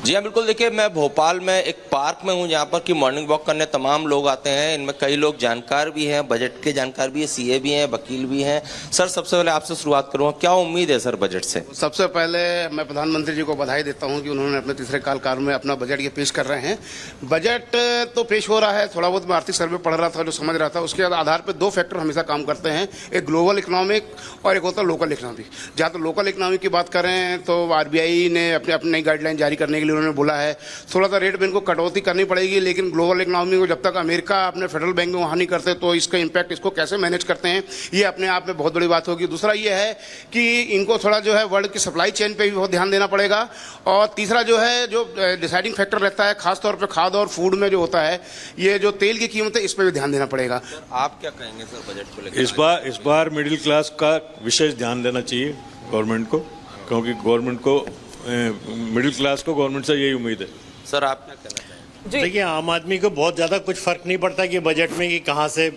जी हाँ, बिल्कुल। देखिए, मैं भोपाल में एक पार्क में हूँ जहाँ पर कि मॉर्निंग वॉक करने तमाम लोग आते हैं। इनमें कई लोग जानकार भी हैं, बजट के जानकार भी हैं, सीए भी हैं, वकील भी हैं। सर, सबसे पहले आपसे शुरुआत करूँगा, क्या उम्मीद है सर बजट से? सबसे पहले मैं प्रधानमंत्री जी को बधाई देता हूँ कि उन्होंने अपने तीसरे काल में अपना बजट ये पेश कर रहे हैं। बजट तो पेश हो रहा है, थोड़ा बहुत मैं आर्थिक सर्वे पढ़ रहा था, जो समझ रहा था, उसके आधार पर दो फैक्टर हमेशा काम करते हैं, एक ग्लोबल इकोनॉमिक और एक होता है लोकल इकोनॉमिक। जहाँ तो लोकल इकोनॉमिक की बात करें तो आरबीआई ने अपनी नई गाइडलाइन जारी करने के लिए उन्होंने बोला है थोड़ा सा रेट में इनको कटौती करनी पड़ेगी, लेकिन ग्लोबल इकोनॉमी को जब तक अमेरिका अपने फेडरल बैंक में वहाँ नहीं करते तो इसका इम्पैक्ट इसको कैसे मैनेज करते हैं, ये अपने आप में बहुत बड़ी बात होगी। दूसरा ये है कि इनको थोड़ा जो है वर्ल्ड की सप्लाई चेन पे भी बहुत ध्यान देना पड़ेगा। और तीसरा जो है, जो डिसाइडिंग फैक्टर रहता है खासतौर पर खाद और फूड में जो होता है, ये जो तेल की कीमत है, इस पर भी ध्यान देना पड़ेगा। आप क्या कहेंगे सर बजट को लेकर? इस बार मिडिल क्लास का विशेष ध्यान देना चाहिए गवर्नमेंट को, क्योंकि गवर्नमेंट को मिडिल क्लास को गवर्नमेंट से यही उम्मीद है। सर, आप क्या कहना चाहेंगे? देखिए, आम आदमी को बहुत ज़्यादा कुछ फ़र्क नहीं पड़ता कि बजट में कि कहाँ से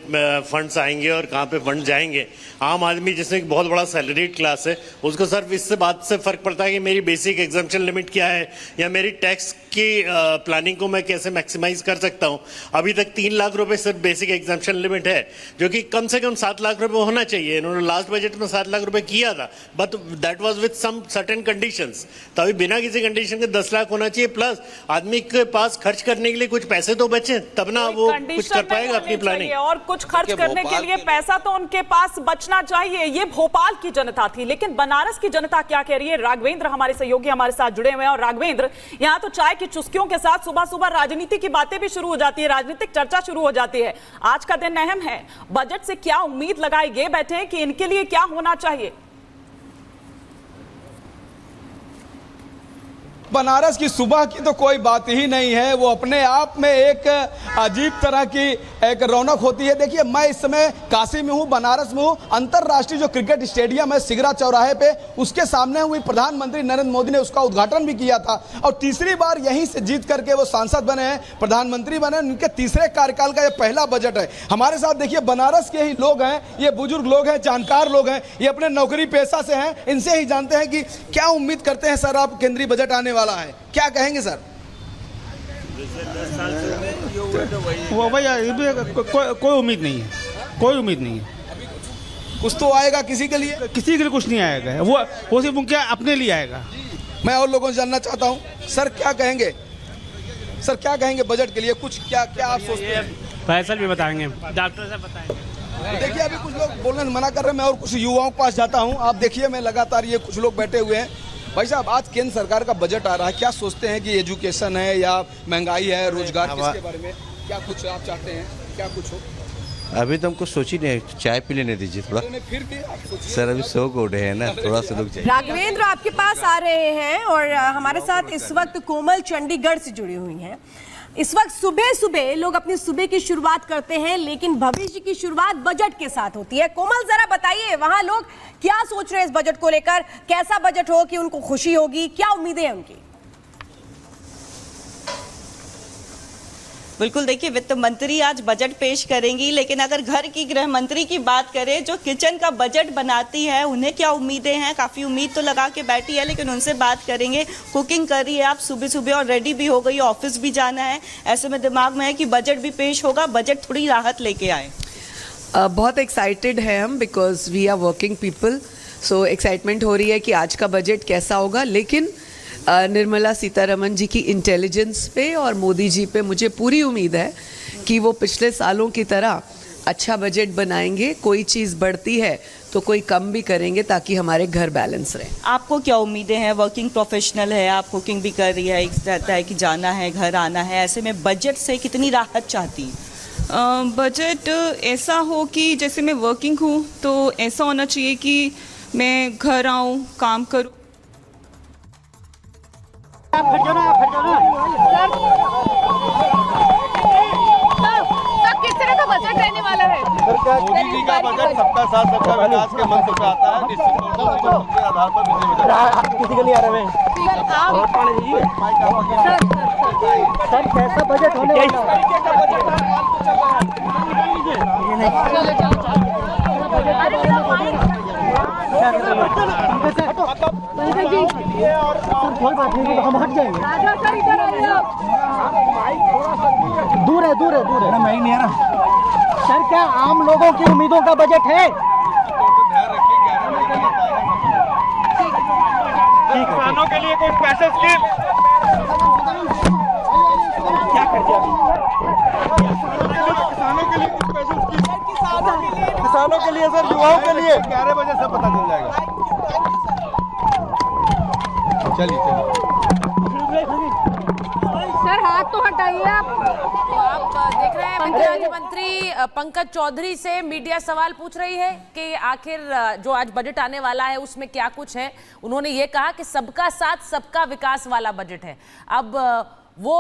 फंड्स आएंगे और कहाँ पे फंड जाएंगे। आम आदमी जिसमें बहुत बड़ा सैलरीड क्लास है, उसको सिर्फ इससे बात से फ़र्क पड़ता है कि मेरी बेसिक एग्जम्पशन लिमिट क्या है या मेरी टैक्स की प्लानिंग को मैं कैसे मैक्सिमाइज कर सकता हूँ। अभी तक 3 लाख रुपए सिर्फ बेसिक एग्जम्पशन लिमिट है, जो कि कम से कम 7 लाख रुपए होना चाहिए। इन्होंने लास्ट बजट में 7 लाख रुपए किया था, but that was with some certain conditions. तो अभी बिना किसी कंडीशन के 10 लाख होना चाहिए, प्लस आदमी के पास खर्च करने के लिए कुछ पैसे तो बचे, तब ना वो कुछ कर पाएगा अपनी प्लानिंग। और कुछ खर्च करने के लिए पैसा तो उनके पास बचना चाहिए। ये भोपाल की जनता थी, लेकिन बनारस की जनता क्या कह रही है? राघवेंद्र हमारे सहयोगी हमारे साथ जुड़े हुए हैं। और राघवेंद्र, यहाँ तो चाय की चुस्कियों के साथ सुबह सुबह राजनीति की बातें भी शुरू हो जाती है, राजनीतिक चर्चा शुरू हो जाती है। आज का दिन अहम है, बजट से क्या उम्मीद लगाए ये बैठे हैं कि इनके लिए क्या होना चाहिए? बनारस की सुबह की तो कोई बात ही नहीं है, वो अपने आप में एक अजीब तरह की एक रौनक होती है। देखिए, मैं इस समय काशी में हूँ, बनारस में हूँ। अंतर्राष्ट्रीय जो क्रिकेट स्टेडियम है सिगरा चौराहे पे, उसके सामने हुई प्रधानमंत्री नरेंद्र मोदी ने उसका उद्घाटन भी किया था और तीसरी बार यहीं से जीत करके वो सांसद बने हैं, प्रधानमंत्री बने। उनके तीसरे कार्यकाल का ये पहला बजट है। हमारे साथ देखिए बनारस के ही लोग हैं, ये बुजुर्ग लोग हैं, जानकार लोग हैं, ये अपने नौकरी पेशा से हैं। इनसे ही जानते हैं कि क्या उम्मीद करते हैं सर आप, केंद्रीय बजट आने वाला है, क्या कहेंगे सर? वो भैया कोई उम्मीद नहीं है, कोई उम्मीद नहीं है। कुछ तो आएगा किसी के लिए? किसी के लिए कुछ नहीं आएगा, वो सिर्फ उनके अपने लिए आएगा। मैं और लोगों से जानना चाहता हूं, सर क्या कहेंगे? सर क्या कहेंगे बजट के लिए? कुछ क्या आप सोचते हैं? फैसल भी बताएंगे, डॉक्टर साहब बताएंगे। देखिए, अभी कुछ लोग बोलने से मना कर रहे हैं, मैं और कुछ युवाओं के पास जाता हूं। आप देखिए, मैं लगातार ये कुछ लोग बैठे हुए हैं। भाई साहब, आज केंद्र सरकार का बजट आ रहा है, क्या सोचते हैं कि एजुकेशन है या महंगाई है, रोजगार, किसके बारे में क्या कुछ आप चाहते हैं? क्या कुछ हो? अभी तो हमको सोच ही नहीं, चाय पी लेने दीजिए थोड़ा। फिर भी आप सोचिए सर, अभी सो को उठे हैं ना, थोड़ा सा रुक जाइए। राघवेंद्र आपके पास आ रहे हैं और हमारे साथ इस वक्त कोमल चंडीगढ़ से जुड़ी हुई हैं। इस वक्त सुबह सुबह लोग अपनी सुबह की शुरुआत करते हैं, लेकिन भविष्य की शुरुआत बजट के साथ होती है। कोमल, जरा बताइए वहां लोग क्या सोच रहे हैं इस बजट को लेकर? कैसा बजट हो कि उनको खुशी होगी? क्या उम्मीदें हैं उनकी? बिल्कुल, देखिए, वित्त मंत्री आज बजट पेश करेंगी, लेकिन अगर घर की गृह मंत्री की बात करें जो किचन का बजट बनाती है, उन्हें क्या उम्मीदें हैं? काफ़ी उम्मीद तो लगा के बैठी है, लेकिन उनसे बात करेंगे। कुकिंग कर रही है आप सुबह सुबह और रेडी भी हो गई, ऑफिस भी जाना है, ऐसे में दिमाग में है कि बजट भी पेश होगा, बजट थोड़ी राहत लेके आए। बहुत एक्साइटेड है हम, because we are working people, so excitement हो रही है कि आज का बजट कैसा होगा। लेकिन निर्मला सीतारमण जी की इंटेलिजेंस पे और मोदी जी पे मुझे पूरी उम्मीद है कि वो पिछले सालों की तरह अच्छा बजट बनाएंगे। कोई चीज़ बढ़ती है तो कोई कम भी करेंगे, ताकि हमारे घर बैलेंस रहे। आपको क्या उम्मीदें हैं? वर्किंग प्रोफेशनल है, आप कुकिंग भी कर रही है, एक रहता है कि जाना है, घर आना है, ऐसे में बजट से कितनी राहत चाहती है? बजट ऐसा हो कि जैसे मैं वर्किंग हूँ तो ऐसा होना चाहिए कि मैं घर आऊँ, काम करूँ। किस तरह का बजट रहने वाला है? मोदी जी का बजट सबका साथ सबका विकास के मंत्र से आता है, निश्चित तौर से उसके आधार पर किसी के लिए आ रहे हैं सर, कैसा बजट होने वाला है? कोई बात नहीं, हम हट जाएंगे। दूर है, दूर है, दूर है। मैं ही नहीं आ रहा सर। क्या आम लोगों की उम्मीदों का बजट है? किसानों के लिए कोई स्पेशल स्कीम क्या कर दिया? किसानों के लिए स्पेशल स्कीम, किसानों के लिए सर, युवाओं के लिए 11 बजे सब पता चल जाएगा। चलिए सर हाथ तो हटाइए आप। तो आप देख रहे हैं वित्त राज्य मंत्री पंकज चौधरी से मीडिया सवाल पूछ रही है कि आखिर जो आज बजट आने वाला है उसमें क्या कुछ है। उन्होंने ये कहा कि सबका साथ सबका विकास वाला बजट है। अब वो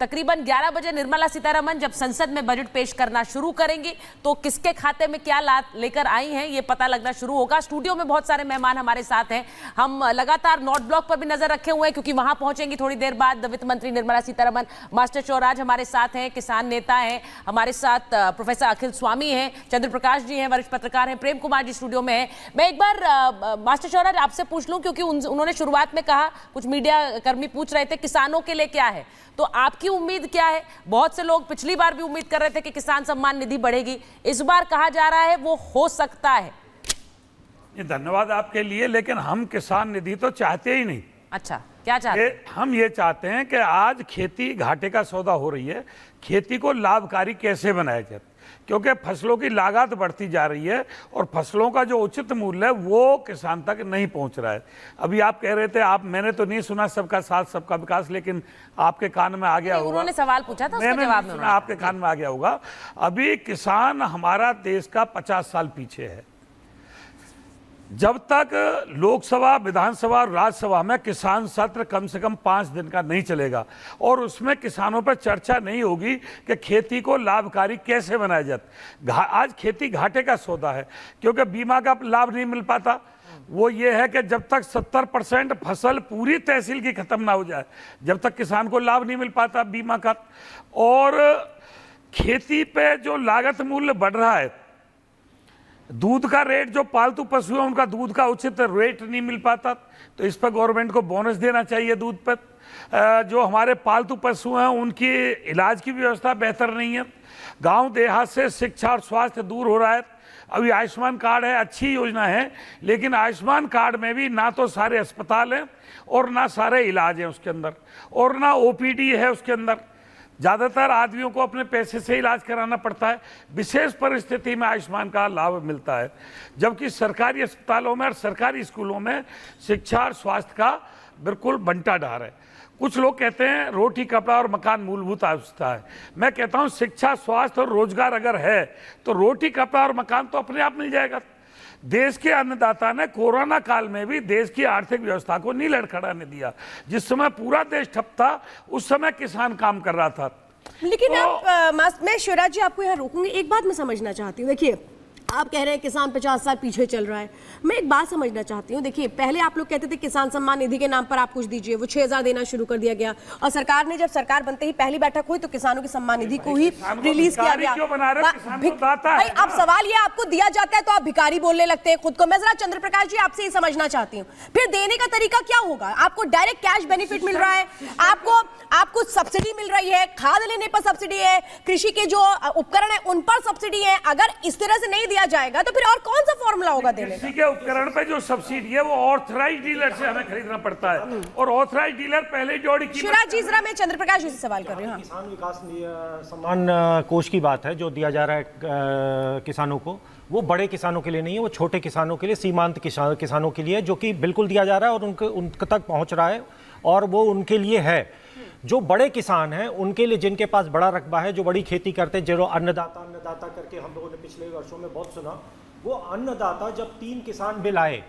तकरीबन 11 बजे निर्मला सीतारमण जब संसद में बजट पेश करना शुरू करेंगी तो किसके खाते में क्या लेकर आई हैं ये पता लगना शुरू होगा। स्टूडियो में बहुत सारे मेहमान हमारे साथ हैं। हम लगातार नॉर्थ ब्लॉक पर भी नजर रखे हुए हैं क्योंकि वहां पहुंचेंगी थोड़ी देर बाद वित्त मंत्री निर्मला सीतारमण। मास्टर शिवराज हमारे साथ हैं, किसान नेता हैं हमारे साथ, प्रोफेसर अखिल स्वामी हैं, चंद्र प्रकाश जी हैं, वरिष्ठ पत्रकार हैं, प्रेम कुमार जी स्टूडियो में हैं। मैं एक बार मास्टर शिवराज आपसे पूछ लूं क्योंकि उन्होंने शुरुआत में कहा, कुछ मीडिया कर्मी पूछ रहे थे किसानों के लिए क्या है, तो आपकी उम्मीद क्या है? बहुत से लोग पिछली बार भी उम्मीद कर रहे थे कि किसान सम्मान निधि बढ़ेगी, इस बार कहा जा रहा है वो हो सकता है। धन्यवाद आपके लिए, लेकिन हम किसान निधि तो चाहते ही नहीं। अच्छा, क्या चाहते हैं? हम ये चाहते हैं कि आज खेती घाटे का सौदा हो रही है, खेती को लाभकारी कैसे बनाया जाए, क्योंकि फसलों की लागत बढ़ती जा रही है और फसलों का जो उचित मूल्य है वो किसान तक नहीं पहुंच रहा है। अभी आप कह रहे थे, मैंने तो नहीं सुना सबका साथ सबका विकास, लेकिन आपके कान में आ गया होगा। उन्होंने सवाल पूछा था, उसका जवाब में आपके कान में आ गया होगा। अभी किसान हमारा देश का 50 साल पीछे है। जब तक लोकसभा, विधानसभा और राज्यसभा में किसान सत्र कम से कम 5 दिन का नहीं चलेगा और उसमें किसानों पर चर्चा नहीं होगी कि खेती को लाभकारी कैसे बनाया जाए। आज खेती घाटे का सौदा है क्योंकि बीमा का लाभ नहीं मिल पाता। वो ये है कि जब तक 70% फसल पूरी तहसील की खत्म ना हो जाए, जब तक किसान को लाभ नहीं मिल पाता बीमा का। और खेती पे जो लागत मूल्य बढ़ रहा है, दूध का रेट, जो पालतू पशु है उनका दूध का उचित रेट नहीं मिल पाता, तो इस पर गवर्नमेंट को बोनस देना चाहिए दूध पर। जो हमारे पालतू पशु हैं उनकी इलाज की व्यवस्था बेहतर नहीं है। गांव देहात से शिक्षा और स्वास्थ्य दूर हो रहा है। अभी आयुष्मान कार्ड है, अच्छी योजना है, लेकिन आयुष्मान कार्ड में भी ना तो सारे अस्पताल हैं और ना सारे इलाज हैं उसके अंदर, और ना ओपीडी है उसके अंदर। ज़्यादातर आदमियों को अपने पैसे से इलाज कराना पड़ता है। विशेष परिस्थिति में आयुष्मान का लाभ मिलता है, जबकि सरकारी अस्पतालों में और सरकारी स्कूलों में शिक्षा और स्वास्थ्य का बिल्कुल बंटाढार है। कुछ लोग कहते हैं रोटी, कपड़ा और मकान मूलभूत आवश्यकता है। मैं कहता हूं शिक्षा, स्वास्थ्य और रोजगार अगर है तो रोटी, कपड़ा और मकान तो अपने आप मिल जाएगा। देश के अन्नदाता ने कोरोना काल में भी देश की आर्थिक व्यवस्था को नहीं लड़खड़ाने दिया। जिस समय पूरा देश ठप था उस समय किसान काम कर रहा था। लेकिन मैं शिवराज जी आपको यहाँ रोकूंगी। एक बात मैं समझना चाहती हूँ। देखिए, आप कह रहे हैं किसान 50 साल पीछे चल रहा है। मैं एक बात समझना चाहती हूँ। देखिए, पहले आप लोग कहते थे किसान सम्मान निधि के नाम पर आप कुछ दीजिए, वो 6000 देना शुरू कर दिया गया और सरकार ने, जब सरकार बनते ही पहली बैठक हुई तो किसानों की सम्मान निधि को ही रिलीज किया गया। भाई, अब सवाल ये, आपको दिया जाता है तो आप भिखारी बोलने लगते हैं खुद को। मैं जरा चंद्र प्रकाश जी आपसे ये समझना चाहती हूँ, फिर देने का तरीका क्या होगा? आपको डायरेक्ट कैश बेनिफिट मिल रहा है, आपको सब्सिडी मिल रही है, खाद लेने पर सब्सिडी है, कृषि के जो उपकरण है उन पर सब्सिडी है। अगर इस तरह से नहीं जाएगा तो फिर और कौन सा फॉर्मूला होगा देने का? के उपकरण पे जो सब्सिडी है वो ऑथराइज्ड डीलर से हमें खरीदना पड़ता है और ऑथराइज्ड डीलर पहले जोड़ी की। शिवराज जी, जरा मैं चंद्र प्रकाश जी से सवाल कर रही हूं। किसान विकास सम्मान कोष की बात है जो दिया जा रहा है किसानों को, वो बड़े किसानों के लिए नहीं है, वो छोटे किसानों के लिए, सीमांत किसानों के लिए, जो कि बिल्कुल दिया जा रहा है और उनके तक पहुंच रहा है और वो उनके लिए है। जो बड़े किसान हैं उनके लिए, जिनके पास बड़ा रकबा है, जो बड़ी खेती करते हैं, जो अन्नदाता करके हम लोगों ने पिछले वर्षों में बहुत सुना, वो अन्नदाता जब 3 किसान बिल आए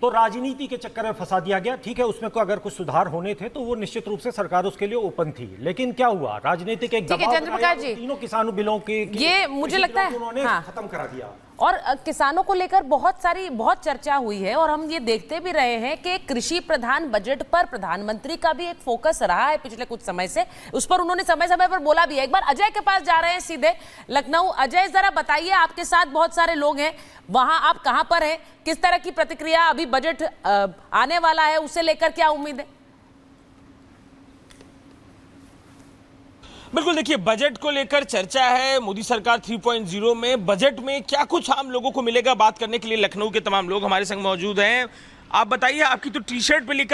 तो राजनीति के चक्कर में फंसा दिया गया। ठीक है, उसमें को अगर कुछ सुधार होने थे तो वो निश्चित रूप से सरकार उसके लिए ओपन थी, लेकिन क्या हुआ, राजनीतिक एक दबाव बनाया, तीनों किसानों बिलों के ये मुझे लगता है उन्होंने खत्म करा दिया। और किसानों को लेकर बहुत चर्चा हुई है और हम ये देखते भी रहे हैं कि कृषि प्रधान बजट पर प्रधानमंत्री का भी एक फोकस रहा है पिछले कुछ समय से, उस पर उन्होंने समय समय पर बोला भी है। एक बार अजय के पास जा रहे हैं सीधे लखनऊ। अजय, जरा बताइए, आपके साथ बहुत सारे लोग हैं वहां, आप कहां पर हैं, किस तरह की प्रतिक्रिया, अभी बजट आने वाला है उसे लेकर क्या उम्मीद है? बिल्कुल, देखिए बजट को लेकर चर्चा है। मोदी सरकार 3.0 में बजट में क्या कुछ आम लोगों को मिलेगा, बात करने के लिए लखनऊ के तमाम लोग हमारे संग मौजूद हैं। आप बताइए, आपकी तो टी शर्ट पे लिखा